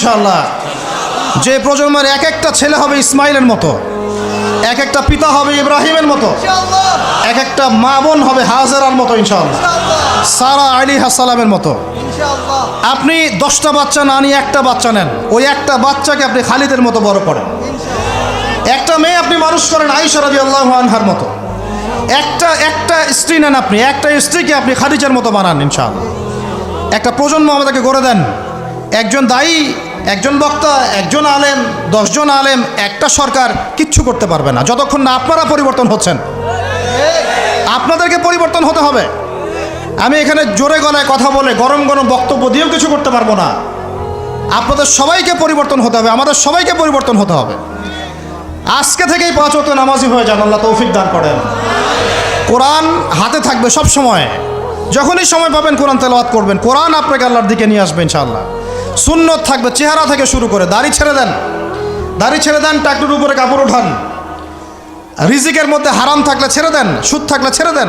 ইনশাআল্লাহ। যে প্রজন্মের এক একটা ছেলে হবে ইসমাইলের মতো, এক একটা পিতা হবে ইব্রাহিমের মতো, এক একটা মা বোন হবে হাজেরার মতো ইনশাআল্লাহ, সারা আলাইহিস সালামের মতো। আপনি 10টা বাচ্চা না নিয়ে একটা বাচ্চা নেন, ওই একটা বাচ্চাকে আপনি খালিদের মতো বড় করেন। একটা মেয়ে আপনি মানুষ করেন আয়েশা রাদিয়াল্লাহু আনহার মতো। একটা স্ত্রী নেন, আপনি একটা স্ত্রীকে আপনি খাদিজার মতো বানান ইনশাআল্লাহ। একটা প্রজন্ম আমাদেরকে গড়ে দেন। একজন দায়ী, একজন বক্তা, একজন আলেম, 10 জন আলেম, একটা সরকার কিচ্ছু করতে পারবে না যতক্ষণ না আপনারা পরিবর্তন হচ্ছেন। আপনাদেরকে পরিবর্তন হতে হবে। আমি এখানে জোরে গলায় কথা বলে গরম গরম বক্তব্য দিয়েও কিছু করতে পারবো না। আপনাদের সবাইকে পরিবর্তন হতে হবে, আমাদের সবাইকে পরিবর্তন হতে হবে। আজকে থেকেই 5 ওয়াক্ত নামাজি হয়ে যান, আল্লাহ তৌফিক দান করেন। কোরআন হাতে থাকবে সব সময়, যখনই সময় পাবেন কোরআন তেলাওয়াত করবেন। কোরআন আপনাকে আল্লাহর দিকে নিয়ে আসবে ইনশাআল্লাহ। সুন্নত থাকবে, চেহারা থেকে শুরু করে দাড়ি ছেড়ে দেন, দাড়ি ছেড়ে দেন, টাকটুর উপরে কাপড় উঠান। রিজিকের মধ্যে হারাম থাকলে ছেড়ে দেন, সুদ থাকলে ছেড়ে দেন,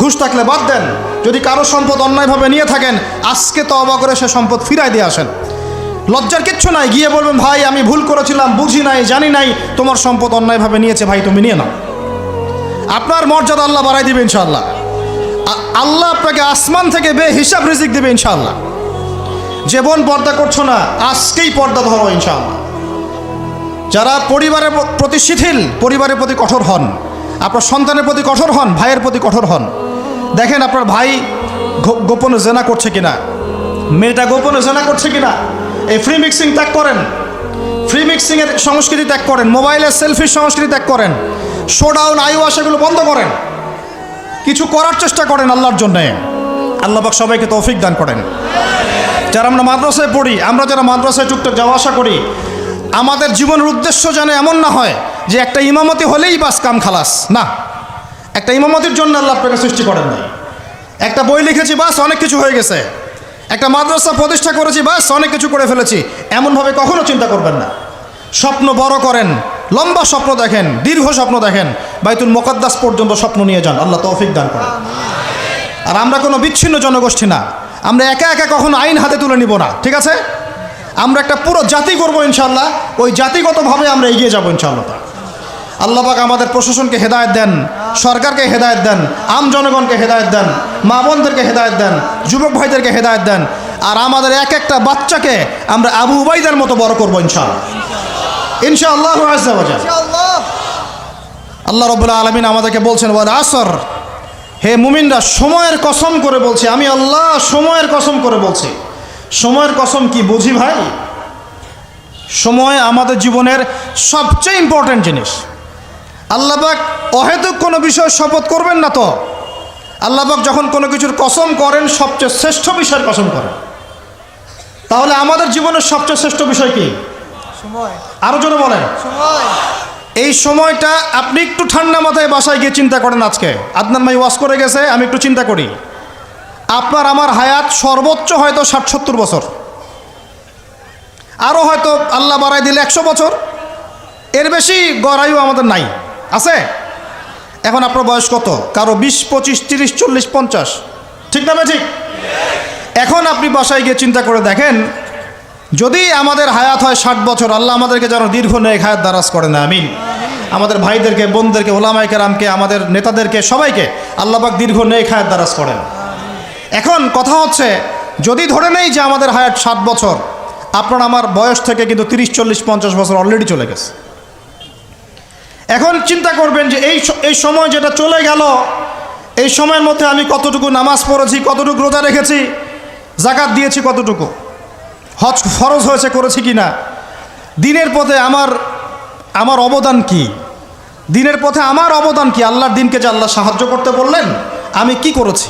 ঘুষ থাকলে বাদ দেন। যদি কারো সম্পদ অন্যায়ভাবে নিয়ে থাকেন, আজকে তওবা করে সে সম্পদ ফিরাই দিয়ে আসেন। লজ্জার কিচ্ছু নাই, গিয়ে বলবেন ভাই আমি ভুল করেছিলাম, বুঝি নাই, জানি নাই, তোমার সম্পদ অন্যায়ভাবে নিয়েছে, ভাই তুমি নিয়ে নাও। আপনার মর্যাদা আল্লাহ বাড়াই দিবে ইনশাআল্লাহ। আল্লাহ আপনাকে আসমান থেকে বেহিসাব রিজিক দিবে ইনশাআল্লাহ। যে বোন পর্দা করছো না, আজকেই পর্দা ধরো ইনশাআল্লাহ। যারা পরিবারের প্রতি শিথিল, পরিবারের প্রতি কঠোর হন, আপনার সন্তানের প্রতি কঠোর হন, ভাইয়ের প্রতি কঠোর হন। দেখেন আপনার ভাই গোপনে জেনা করছে কিনা, মেয়েটা গোপনে জেনা করছে কিনা। এই ফ্রি মিক্সিং ত্যাগ করেন, ফ্রি মিক্সিংয়ের সংস্কৃতি ত্যাগ করেন, মোবাইলের সেলফির সংস্কৃতি ত্যাগ করেন, শোডাউন আইওয়াশ এগুলো বন্ধ করেন। কিছু করার চেষ্টা করেন আল্লাহর জন্যে। আল্লাহ পাক সবাইকে তৌফিক দান করেন। যারা আমরা মাদ্রাসায় পড়ি, আমরা যারা মাদ্রাসায় টুকটাক যাওয়া আসা করি, আমাদের জীবনের উদ্দেশ্য যেন এমন না হয় যে একটা ইমামতি হলেই বাস কাম খালাস। না, একটা ইমামতির জন্য আল্লাহ আপনাকে সৃষ্টি করেন নাই। একটা বই লিখেছি বাস অনেক কিছু হয়ে গেছে, একটা মাদ্রাসা প্রতিষ্ঠা করেছি বাস অনেক কিছু করে ফেলেছি, এমনভাবে কখনো চিন্তা করবেন না। স্বপ্ন বড় করেন, লম্বা স্বপ্ন দেখেন, দীর্ঘ স্বপ্ন দেখেন, বাইতুল মুকাদ্দাস পর্যন্ত স্বপ্ন নিয়ে যান। আল্লাহ তৌফিক দান করেন। আর আমরা কোনো বিচ্ছিন্ন জনগোষ্ঠী না, আমরা একা একা কখনো আইন হাতে তুলে নিব না, ঠিক আছে? আমরা একটা পুরো জাতি করবো ইনশাআল্লাহ, ওই জাতিগতভাবে আমরা এগিয়ে যাবো ইনশাআল্লাহ। আল্লাহ পাক আমাদের প্রশাসনকে হেদায়েত দেন, সরকারকে হেদায়েত দেন, আম জনগণকে হেদায়েত দেন, মা বোনদেরকে হেদায়েত দেন, যুবক ভাইদেরকে হেদায়েত দেন। আর আমাদের এক একটা বাচ্চাকে আমরা আবু উবাইদার মতো বড় করবো ইনশাআল্লাহ, ইনশাআল্লাহ আযজা ওয়া জাল। আল্লাহ রাব্বুল আলামিন আমাদেরকে বলছেন ওয়াল আসর, হে মুমিনরা সময়ের কসম করে বলছি, আমি আল্লাহ সময়ের কসম করে বলছি। সময়ের কসম কি বুঝি ভাই? সময় আমাদের জীবনের সবচেয়ে ইম্পর্ট্যান্ট জিনিস। আল্লাহ পাক অহেতুক কোনো বিষয় শপথ করবেন না তো। আল্লাহ পাক যখন কোনো কিছুর কসম করেন, সবচেয়ে শ্রেষ্ঠ বিষয়ের কসম করেন। তাহলে আমাদের জীবনের সবচেয়ে শ্রেষ্ঠ বিষয় কি? সময়। আরো জোরে বলেন সময়। এই সময়টা আপনি একটু ঠান্ডা মাথায় বাসায় গিয়ে চিন্তা করেন। আজকে আদনান ভাই ওয়াজ করে গেছে, আমি একটু চিন্তা করি, আপনার আমার হায়াত সর্বোচ্চ হয়তো 60-70 বছর, আরও হয়তো আল্লাহ বাড়াই দিলে 100 বছর, এর বেশি গড়াইও আমাদের নাই, আছে? এখন আপনার বয়স কত? কারো 20, 25, 30, 40, 50, ঠিক না? ঠিক। এখন আপনি বাসায় গিয়ে চিন্তা করে দেখেন, যদি আমাদের হায়াত হয় 60 বছর, আল্লাহ আমাদেরকে যেন দীর্ঘ নেক হায়াত দারাজ করেন, আমিন। আমাদের ভাইদেরকে, বোনদেরকে, ওলামায়ে কেরামকে, আমাদের নেতাদেরকে, সবাইকে আল্লাহ পাক দীর্ঘ নেক হায়াত দারাজ করেন। এখন কথা হচ্ছে, যদি ধরে নেই যে আমাদের হায়াত 60 বছর, আপনার আমার বয়স থেকে কিন্তু 30, 40, 50 বছর অলরেডি চলে গেছে। এখন চিন্তা করবেন যে এই সময় যেটা চলে গেল, এই সময়ের মধ্যে আমি কতটুকু নামাজ পড়েছি, কতটুকু রোজা রেখেছি, যাকাত দিয়েছি কতটুকু, হজ ফরজ হয়েছে করেছি কি না, দিনের পথে আমার অবদান কি, দিনের পথে আমার অবদান কি, আল্লাহর দিনকে যে আল্লাহ সাহায্য করতে বললেন আমি কি করেছি।